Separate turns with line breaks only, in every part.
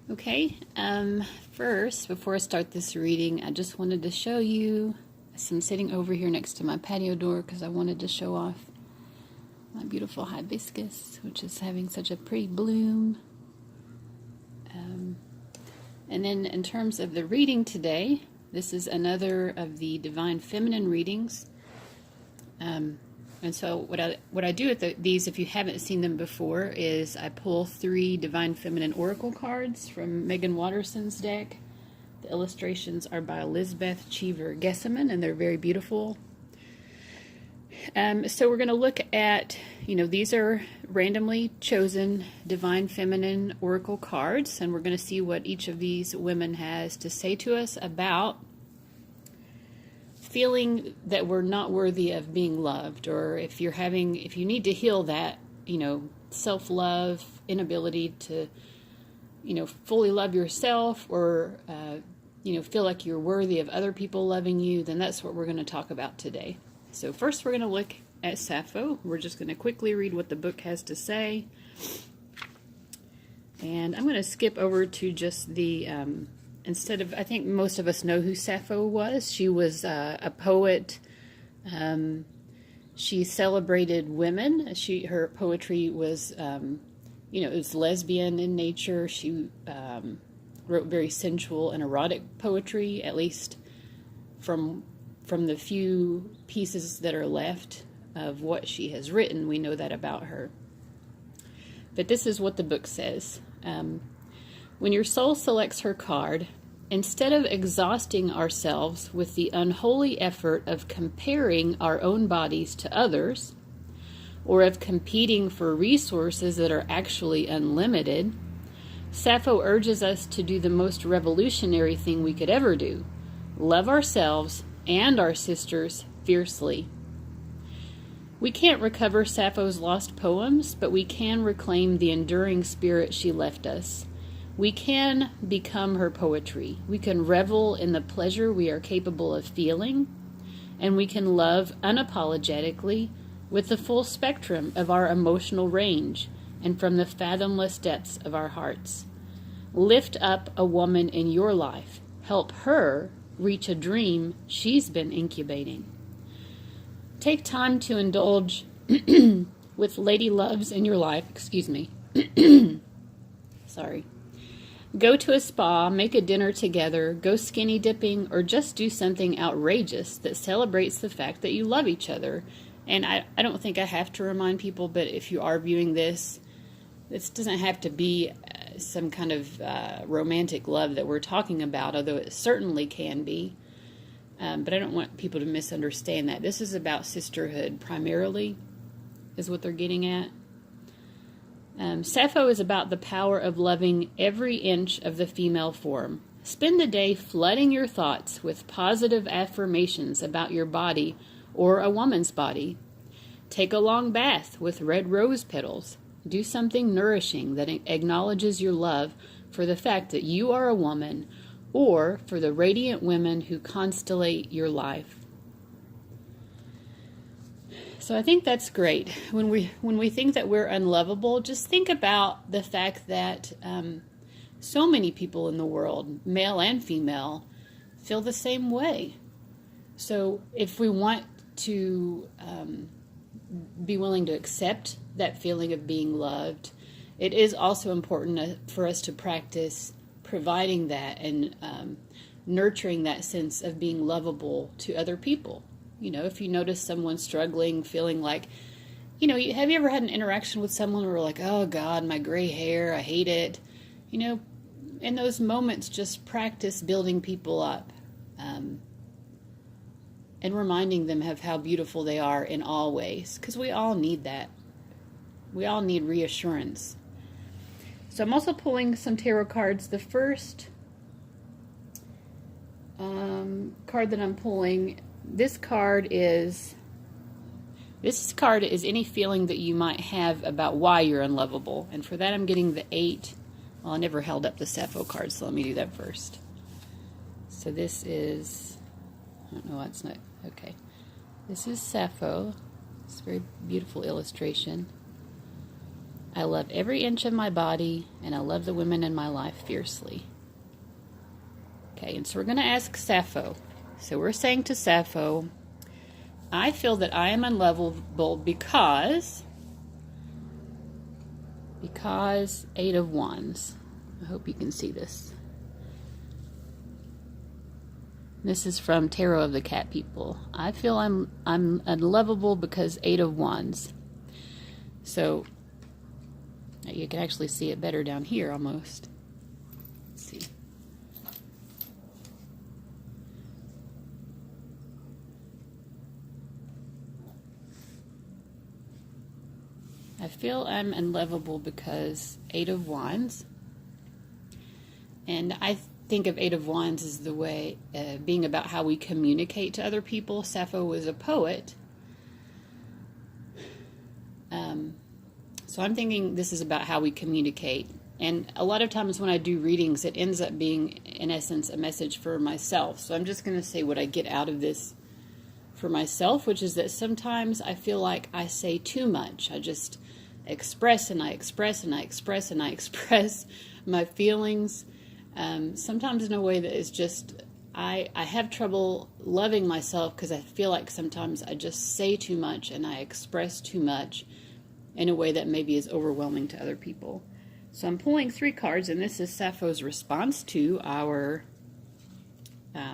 Okay, first, before I start this reading, I just wanted to show you, I'm sitting over here next to my patio door because I wanted to show off my beautiful hibiscus, which is having such a pretty bloom. And then in terms of the reading today, this is another of the Divine Feminine readings. And so what I do with these, if you haven't seen them before, is I pull 3 Divine Feminine Oracle cards from Megan Watterson's deck. The illustrations are by Elizabeth Cheever Gesseman, and they're very beautiful. So we're going to look at, these are randomly chosen Divine Feminine Oracle cards, and we're going to see what each of these women has to say to us about feeling that we're not worthy of being loved, or if you need to heal that, self-love, inability to, fully love yourself, or, feel like you're worthy of other people loving you, then that's what we're going to talk about today. So first we're going to look at Sappho. We're just going to quickly read what the book has to say. And I'm going to skip over to just the, I think most of us know who Sappho was. She was a poet. She celebrated women. Her poetry was, it was lesbian in nature. She wrote very sensual and erotic poetry, at least from the few pieces that are left of what she has written. We know that about her. But this is what the book says. When your soul selects her card, instead of exhausting ourselves with the unholy effort of comparing our own bodies to others, or of competing for resources that are actually unlimited, Sappho urges us to do the most revolutionary thing we could ever do: love ourselves and our sisters fiercely. We can't recover Sappho's lost poems, but we can reclaim the enduring spirit she left us. We can become her poetry. We can revel in the pleasure we are capable of feeling, and we can love unapologetically with the full spectrum of our emotional range and from the fathomless depths of our hearts. Lift up a woman in your life. Help her reach a dream she's been incubating. Take time to indulge with lady loves in your life. Excuse me. Sorry. Go to a spa, make a dinner together, go skinny dipping, or just do something outrageous that celebrates the fact that you love each other. And I don't think I have to remind people, but if you are viewing this doesn't have to be some kind of romantic love that we're talking about, although it certainly can be. But I don't want people to misunderstand that. This is about sisterhood primarily, is what they're getting at. Sappho is about the power of loving every inch of the female form. Spend the day flooding your thoughts with positive affirmations about your body or a woman's body. Take a long bath with red rose petals. Do something nourishing that acknowledges your love for the fact that you are a woman, or for the radiant women who constellate your life. So I think that's great. When we think that we're unlovable, just think about the fact that so many people in the world, male and female, feel the same way. So if we want to be willing to accept that feeling of being loved, it is also important for us to practice providing that and nurturing that sense of being lovable to other people. If you notice someone struggling, feeling like, have you ever had an interaction with someone where you're like, oh God, my gray hair, I hate it. In those moments, just practice building people up and reminding them of how beautiful they are in all ways, because we all need that. We all need reassurance. So I'm also pulling some tarot cards. The first card that I'm pulling, this card is any feeling that you might have about why you're unlovable. And for that I'm getting the 8. Well, I never held up the Sappho card, so let me do that first. So this is, I don't know, it's not, okay. This is Sappho. It's a very beautiful illustration. I love every inch of my body, and I love the women in my life fiercely. Okay, and so we're going to ask Sappho. So we're saying to Sappho, I feel that I am unlovable because 8 of Wands. I hope you can see this. This is from Tarot of the Cat People. I feel I'm unlovable because 8 of Wands. So you can actually see it better down here almost. Let's see. I feel I'm unlovable because 8 of Wands. And I think of 8 of Wands as the way, being about how we communicate to other people. Sappho was a poet. So I'm thinking this is about how we communicate. And a lot of times when I do readings, it ends up being, in essence, a message for myself. So I'm just going to say what I get out of this for myself, which is that sometimes I feel like I say too much. I just express and I express and I express and I express my feelings. Sometimes in a way that is just, I have trouble loving myself because I feel like sometimes I just say too much and I express too much in a way that maybe is overwhelming to other people. So I'm pulling 3 cards, and this is Sappho's response to our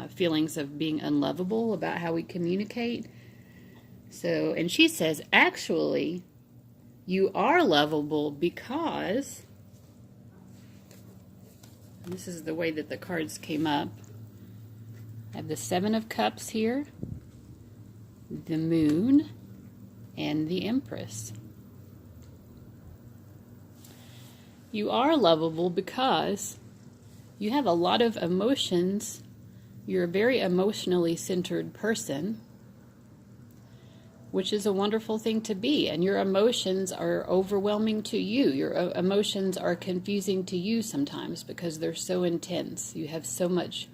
feelings of being unlovable, about how we communicate. So, and she says, actually, you are lovable because, and this is the way that the cards came up. I have the 7 of Cups here, the Moon, and the Empress. You are lovable because you have a lot of emotions. You're a very emotionally centered person, which is a wonderful thing to be. And your emotions are overwhelming to you. Your emotions are confusing to you sometimes because they're so intense. You have so much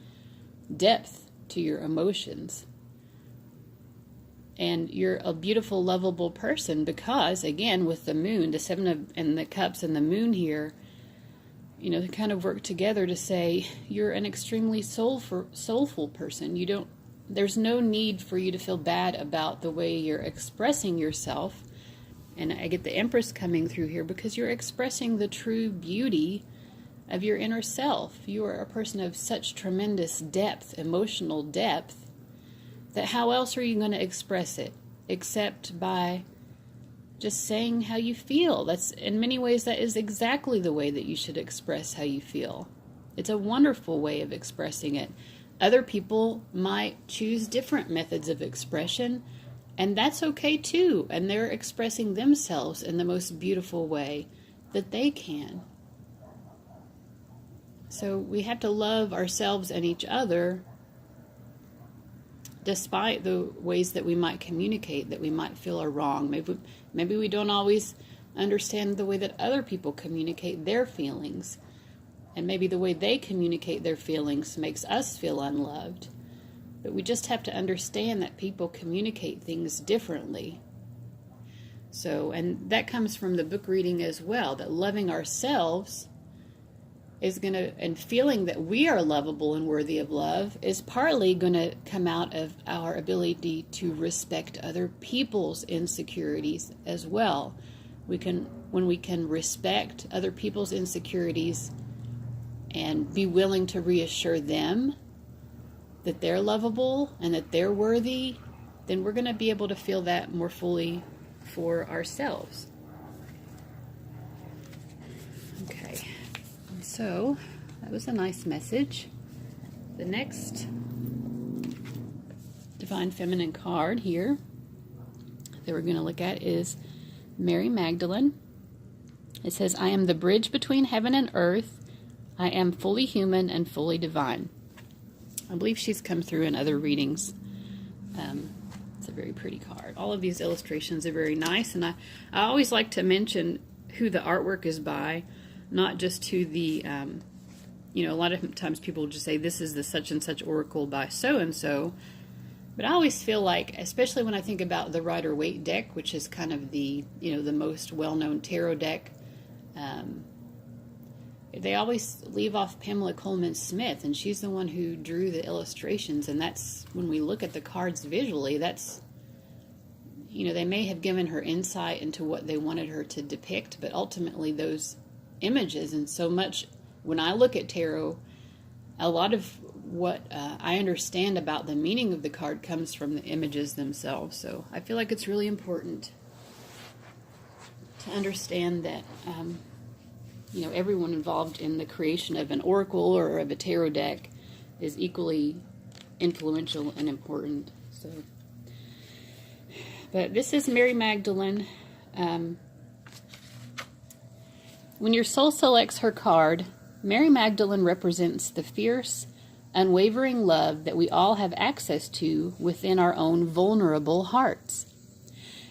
depth to your emotions. And you're a beautiful, lovable person because, again, with the Moon, the 7 of the Cups and the Moon here, you know, they kind of work together to say you're an extremely soulful person. There's no need for you to feel bad about the way you're expressing yourself. And I get the Empress coming through here because you're expressing the true beauty of your inner self. You are a person of such tremendous depth, emotional depth, that how else are you going to express it except by just saying how you feel? That's, in many ways, that is exactly the way that you should express how you feel. It's a wonderful way of expressing it. Other people might choose different methods of expression, and that's okay too. And they're expressing themselves in the most beautiful way that they can. So we have to love ourselves and each other despite the ways that we might communicate that we might feel are wrong. Maybe we don't always understand the way that other people communicate their feelings. And maybe the way they communicate their feelings makes us feel unloved. But we just have to understand that people communicate things differently. So, and that comes from the book reading as well, that loving ourselves is going to, and feeling that we are lovable and worthy of love, is partly going to come out of our ability to respect other people's insecurities as well. When we can respect other people's insecurities and be willing to reassure them that they're lovable and that they're worthy, then we're going to be able to feel that more fully for ourselves. Okay. So, that was a nice message. The next Divine Feminine card here that we're going to look at is Mary Magdalene. It says, I am the bridge between heaven and earth. I am fully human and fully divine. I believe she's come through in other readings. It's a very pretty card. All of these illustrations are very nice, and I always like to mention who the artwork is by. Not just to the, a lot of times people just say, this is the such and such oracle by so-and-so. But I always feel like, especially when I think about the Rider-Waite deck, which is kind of the, the most well-known tarot deck They always leave off Pamela Coleman Smith, and she's the one who drew the illustrations, and that's, when we look at the cards visually, that's, they may have given her insight into what they wanted her to depict, but ultimately those images, and so much, when I look at tarot, a lot of what I understand about the meaning of the card comes from the images themselves. So I feel like it's really important to understand that, everyone involved in the creation of an oracle or of a tarot deck is equally influential and important. So, but this is Mary Magdalene. When your soul selects her card, Mary Magdalene represents the fierce, unwavering love that we all have access to within our own vulnerable hearts.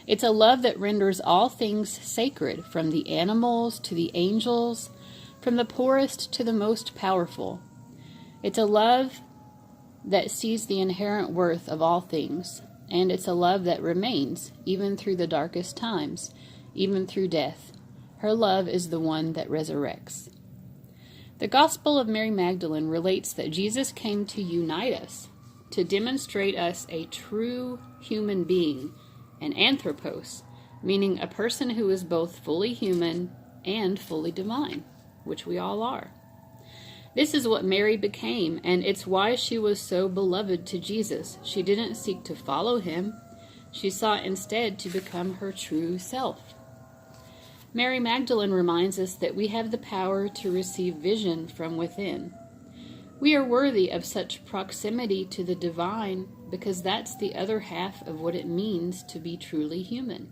It's a love that renders all things sacred, from the animals to the angels, from the poorest to the most powerful. It's a love that sees the inherent worth of all things, and it's a love that remains even through the darkest times, even through death. Her love is the one that resurrects. The Gospel of Mary Magdalene relates that Jesus came to unite us, to demonstrate us a true human being, an anthropos, meaning a person who is both fully human and fully divine, which we all are. This is what Mary became, and it's why she was so beloved to Jesus. She didn't seek to follow him. She sought instead to become her true self. Mary Magdalene reminds us that we have the power to receive vision from within. We are worthy of such proximity to the divine because that's the other half of what it means to be truly human.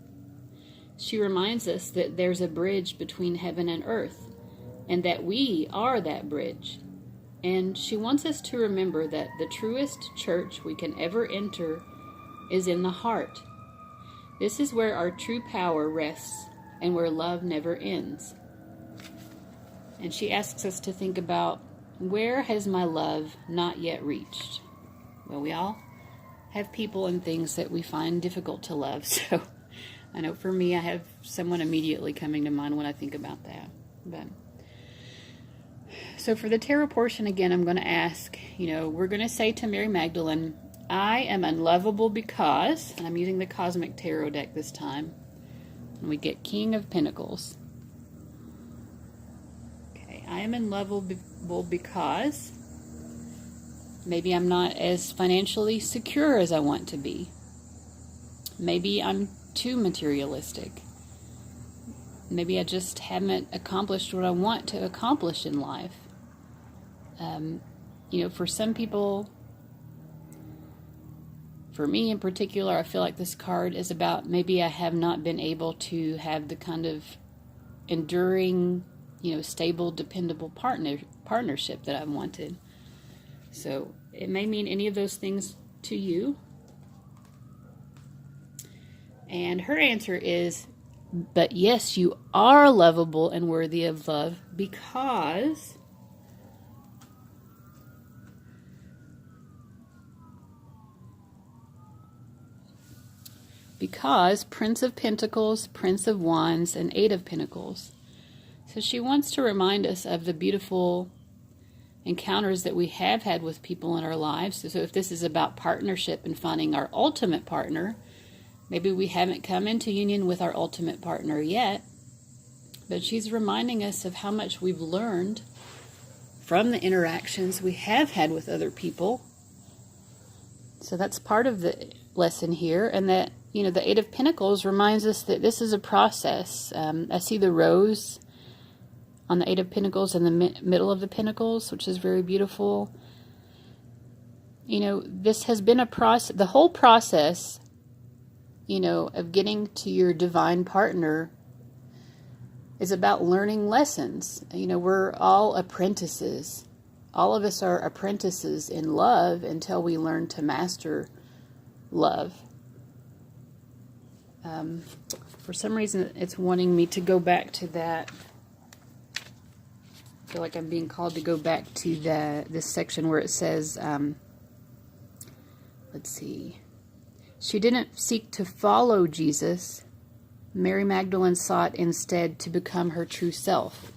She reminds us that there's a bridge between heaven and earth, and that we are that bridge. And she wants us to remember that the truest church we can ever enter is in the heart. This is where our true power rests and where love never ends. And she asks us to think about, where has my love not yet reached? Well, we all have people and things that we find difficult to love. So I know for me, I have someone immediately coming to mind when I think about that. But so for the tarot portion, again, I'm going to ask, we're going to say to Mary Magdalene, I am unlovable because, and I'm using the Cosmic Tarot deck this time, and we get King of Pentacles. Okay, I am unlovable because maybe I'm not as financially secure as I want to be. Maybe I'm too materialistic. Maybe I just haven't accomplished what I want to accomplish in life. For some people, for me in particular, I feel like this card is about maybe I have not been able to have the kind of enduring, stable, dependable partnership that I've wanted. So it may mean any of those things to you. And her answer is, but yes, you are lovable and worthy of love because Prince of Pentacles, Prince of Wands, and Eight of Pentacles. So she wants to remind us of the beautiful encounters that we have had with people in our lives. So if this is about partnership and finding our ultimate partner, maybe we haven't come into union with our ultimate partner yet, but she's reminding us of how much we've learned from the interactions we have had with other people. So that's part of the lesson here, and that, the Eight of Pentacles reminds us that this is a process. I see the rose on the Eight of Pentacles in the middle of the Pentacles, which is very beautiful. This has been a process, the whole process, of getting to your divine partner is about learning lessons. We're all apprentices. All of us are apprentices in love until we learn to master love. For some reason, it's wanting me to go back to that. I feel like I'm being called to go back to this section where it says, let's see. She didn't seek to follow Jesus. Mary Magdalene sought instead to become her true self.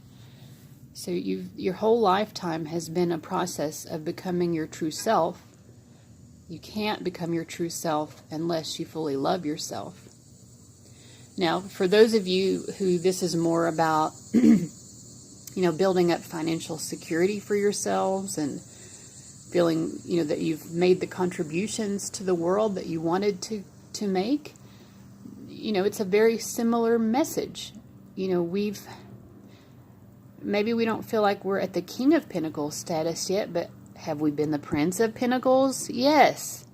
So your whole lifetime has been a process of becoming your true self. You can't become your true self unless you fully love yourself. Now, for those of you who this is more about, building up financial security for yourselves and feeling, that you've made the contributions to the world that you wanted to make, it's a very similar message. Maybe we don't feel like we're at the King of Pentacles status yet, but have we been the Prince of Pentacles? Yes.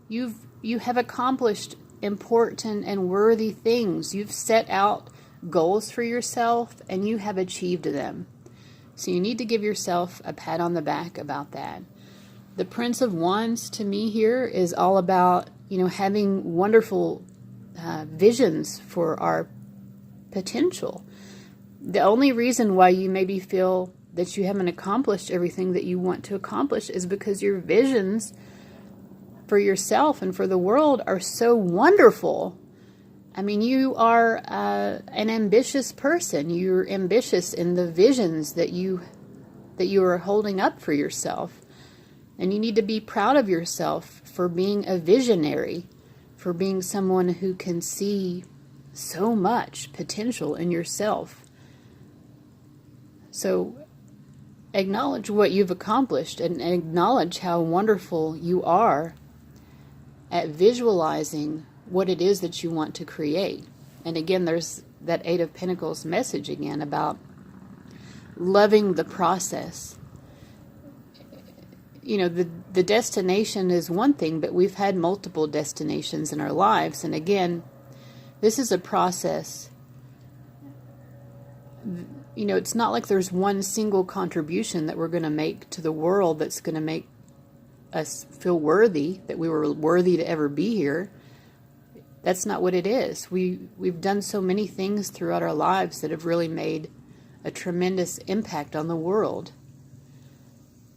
You have accomplished important and worthy things. You've set out goals for yourself and you have achieved them. So you need to give yourself a pat on the back about that. The Prince of Wands to me here is all about, having wonderful visions for our potential. The only reason why you maybe feel that you haven't accomplished everything that you want to accomplish is because your visions for yourself and for the world are so wonderful. I mean, you are an ambitious person. You're ambitious in the visions that you are holding up for yourself. And you need to be proud of yourself for being a visionary, for being someone who can see so much potential in yourself. So acknowledge what you've accomplished and acknowledge how wonderful you are at visualizing what it is that you want to create. And again, there's that Eight of Pentacles message again about loving the process. The destination is one thing, but we've had multiple destinations in our lives. And again, this is a process. It's not like there's one single contribution that we're going to make to the world that's going to make us feel worthy, that we were worthy to ever be here. That's not what it is. We've done so many things throughout our lives that have really made a tremendous impact on the world.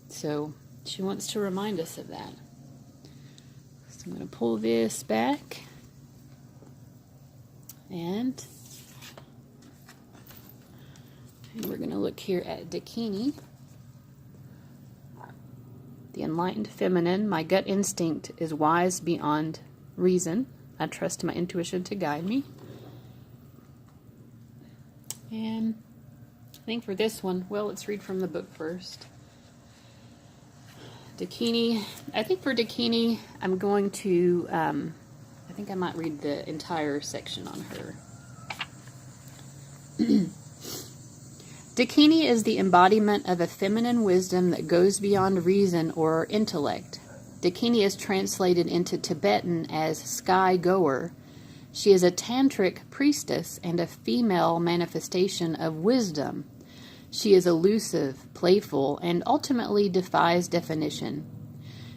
So she wants to remind us of that. So I'm going to pull this back. And we're going to look here at Dakini. The enlightened feminine. My gut instinct is wise beyond reason. I trust my intuition to guide me. And I think for this one, well, let's read from the book first. Dakini. I think for Dakini, I'm going to, I think I might read the entire section on her. Dakini is the embodiment of a feminine wisdom that goes beyond reason or intellect. Dakini is translated into Tibetan as sky goer. She is a tantric priestess and a female manifestation of wisdom. She is elusive, playful, and ultimately defies definition.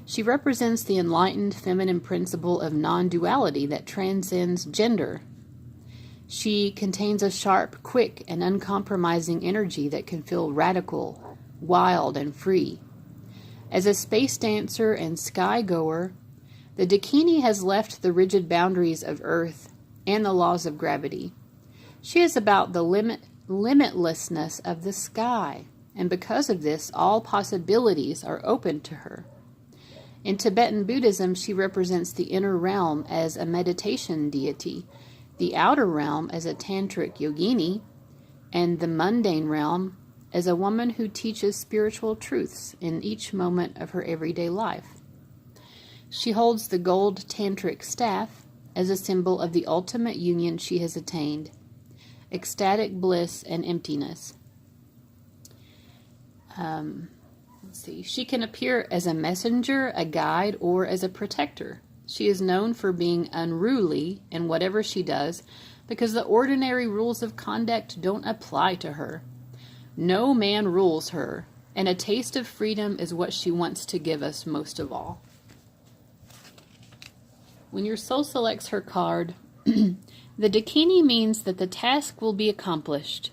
She represents the enlightened feminine principle of non-duality that transcends gender. She contains a sharp, quick, and uncompromising energy that can feel radical, wild, and free. As a space dancer and sky goer, the Dakini has left the rigid boundaries of Earth and the laws of gravity. She is about the limitlessness of the sky, and because of this, all possibilities are open to her. In Tibetan Buddhism, she represents the inner realm as a meditation deity, the outer realm as a tantric yogini, and the mundane realm as a woman who teaches spiritual truths in each moment of her everyday life. She holds the gold tantric staff as a symbol of the ultimate union she has attained, ecstatic bliss and emptiness. Let's see. She can appear as a messenger, a guide, or as a protector. She is known for being unruly in whatever she does because the ordinary rules of conduct don't apply to her. No man rules her, and a taste of freedom is what she wants to give us most of all. When your soul selects her card, the Dakini means that the task will be accomplished.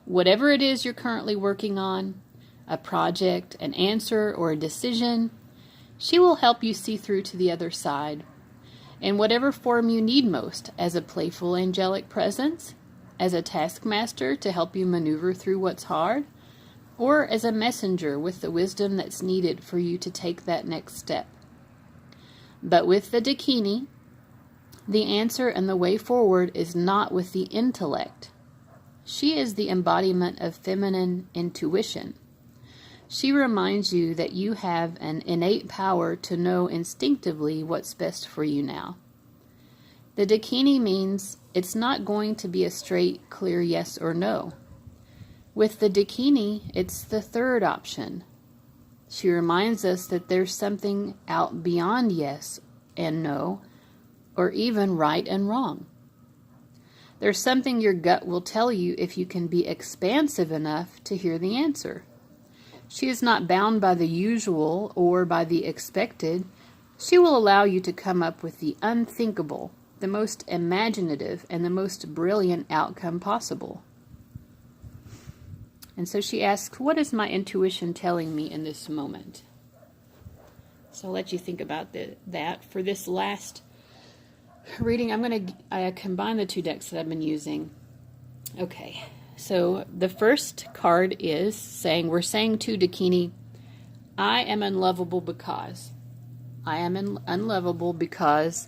Whatever it is you're currently working on, a project, an answer, or a decision, she will help you see through to the other side. in whatever form you need most, as a playful angelic presence, as a taskmaster to help you maneuver through what's hard, or as a messenger with the wisdom that's needed for you to take that next step. But with the Dakini, the answer and the way forward is not with the intellect. She is the embodiment of feminine intuition. She reminds you that you have an innate power to know instinctively what's best for you now. The Dakini means it's not going to be a straight, clear yes or no. With the Dakini, it's the third option. She reminds us that there's something out beyond yes and no, or even right and wrong. There's something your gut will tell you if you can be expansive enough to hear the answer. She is not bound by the usual or by the expected. She will allow you to come up with the unthinkable, the most imaginative, and the most brilliant outcome possible. And so she asks, what is my intuition telling me in this moment? So I'll let you think about that. For this last reading, I'm going to combine the two decks that I've been using. Okay. So the first card is saying, we're saying to Dakini, I am unlovable because. I am unlovable because,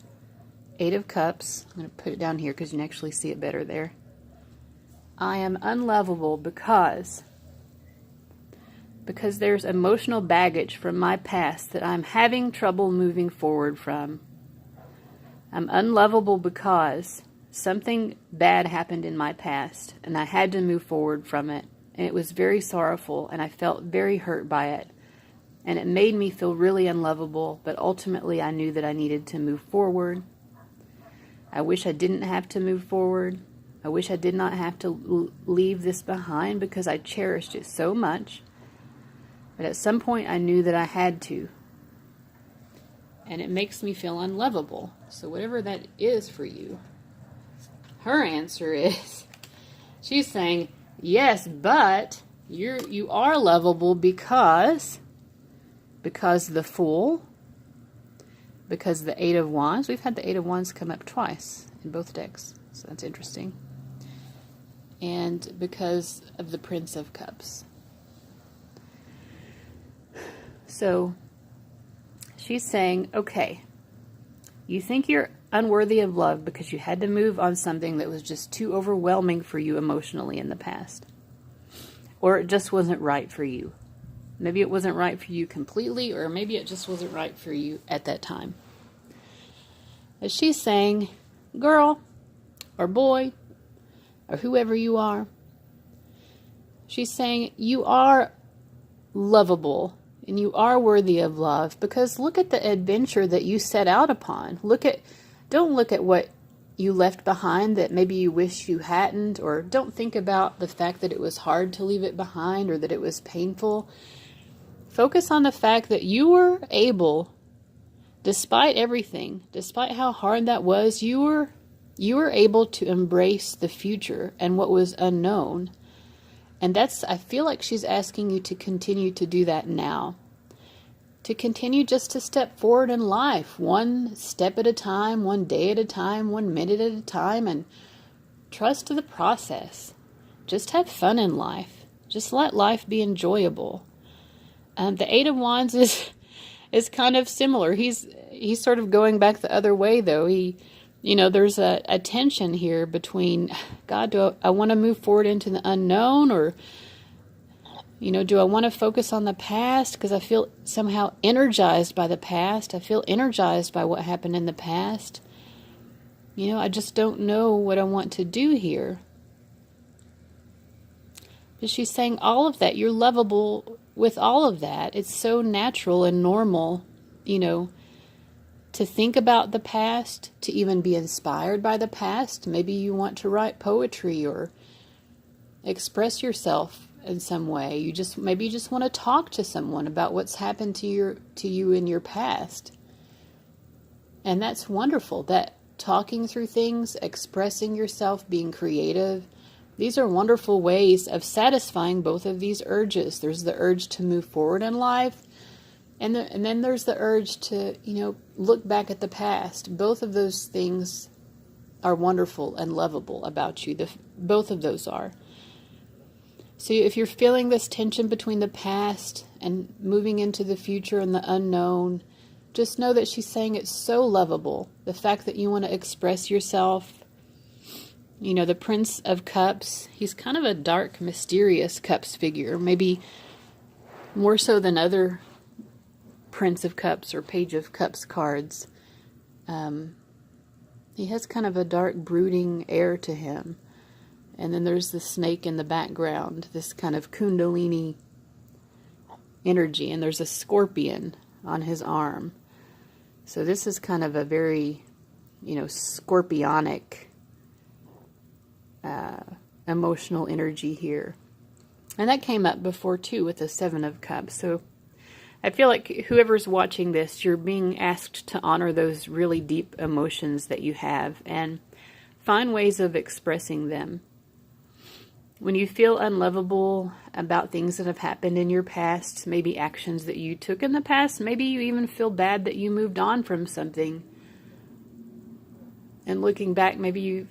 Eight of Cups. I'm going to put it down here because you can actually see it better there. I am unlovable because there's emotional baggage from my past that I'm having trouble moving forward from. I'm unlovable because something bad happened in my past, and I had to move forward from it, and it was very sorrowful, and I felt very hurt by it, and it made me feel really unlovable, but ultimately I knew that I needed to move forward. I wish I didn't have to move forward. I wish I did not have to leave this behind because I cherished it so much, but at some point I knew that I had to, and it makes me feel unlovable. So whatever that is for you, her answer is, she's saying, yes, but you are lovable because the Fool, because the Eight of Wands. We've had the Eight of Wands come up twice in both decks, so that's interesting. And because of the Prince of Cups. So she's saying, okay, you think you're unworthy of love because you had to move on something that was just too overwhelming for you emotionally in the past. Or it just wasn't right for you. Maybe it wasn't right for you completely, or maybe it just wasn't right for you at that time. As she's saying, girl, or boy, or whoever you are, she's saying you are lovable and you are worthy of love, because look at the adventure that you set out upon. Don't look at what you left behind that maybe you wish you hadn't, or don't think about the fact that it was hard to leave it behind or that it was painful. Focus on the fact that you were able, despite everything, despite how hard that was, you were able to embrace the future and what was unknown. And I feel like she's asking you to continue to do that now. To continue just to step forward in life, one step at a time, one day at a time, 1 minute at a time, and trust the process. Just have fun in life. Just let life be enjoyable. The Eight of Wands is kind of similar. He's sort of going back the other way, though. There's a tension here between, God, do I want to move forward into the unknown, or, do I want to focus on the past because I feel somehow energized by the past? I feel energized by what happened in the past. I just don't know what I want to do here. But she's saying all of that, you're lovable with all of that. It's so natural and normal, to think about the past, to even be inspired by the past. Maybe you want to write poetry or express yourself in some way. Maybe you just want to talk to someone about what's happened to you in your past. And that's wonderful. That talking through things, expressing yourself, being creative, these are wonderful ways of satisfying both of these urges. There's the urge to move forward in life, And then there's the urge to, look back at the past. Both of those things are wonderful and lovable about you. Both of those are. So if you're feeling this tension between the past and moving into the future and the unknown, just know that she's saying it's so lovable. The fact that you want to express yourself. The Prince of Cups, he's kind of a dark, mysterious Cups figure. Maybe more so than other Prince of Cups or Page of Cups cards. He has kind of a dark, brooding air to him. And then there's the snake in the background, this kind of kundalini energy. And there's a scorpion on his arm. So this is kind of a very, scorpionic emotional energy here. And that came up before too with the Seven of Cups. So I feel like whoever's watching this, you're being asked to honor those really deep emotions that you have and find ways of expressing them. When you feel unlovable about things that have happened in your past, maybe actions that you took in the past, maybe you even feel bad that you moved on from something. And looking back, maybe you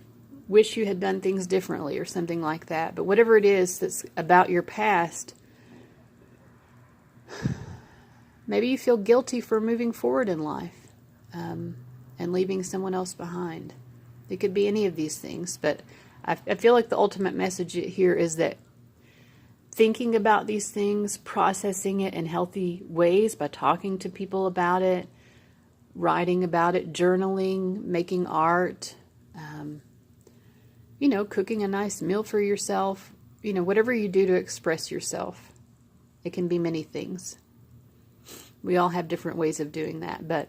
wish you had done things differently or something like that. But whatever it is that's about your past, maybe you feel guilty for moving forward in life and leaving someone else behind. It could be any of these things, but I feel like the ultimate message here is that thinking about these things, processing it in healthy ways by talking to people about it, writing about it, journaling, making art, cooking a nice meal for yourself, whatever you do to express yourself. It can be many things. We all have different ways of doing that, but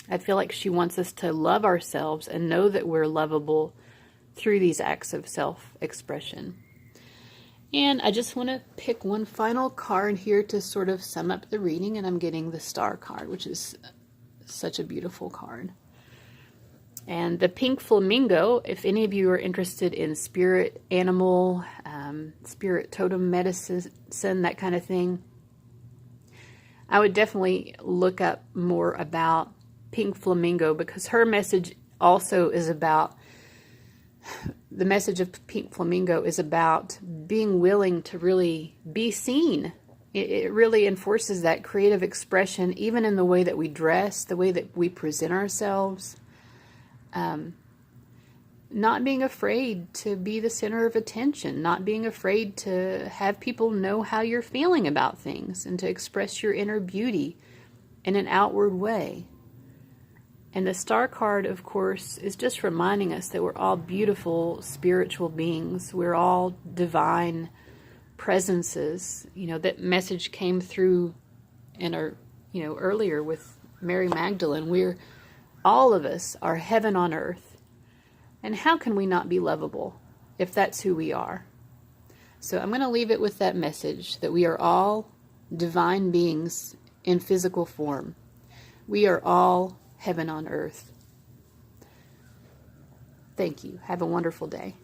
I feel like she wants us to love ourselves and know that we're lovable through these acts of self-expression. And I just want to pick one final card here to sort of sum up the reading, and I'm getting the Star card, which is such a beautiful card. And the pink flamingo, if any of you are interested in spirit animal, spirit totem medicine, that kind of thing, I would definitely look up more about pink flamingo, because her message also is about, the message of pink flamingo is about being willing to really be seen. It really enforces that creative expression, even in the way that we dress, the way that we present ourselves. Not being afraid to be the center of attention, not being afraid to have people know how you're feeling about things and to express your inner beauty in an outward way. And the Star card, of course, is just reminding us that we're all beautiful spiritual beings. We're all divine presences. That message came through in our, earlier with Mary Magdalene. All of us are heaven on earth. And how can we not be lovable if that's who we are? So I'm going to leave it with that message that we are all divine beings in physical form. We are all heaven on earth. Thank you. Have a wonderful day.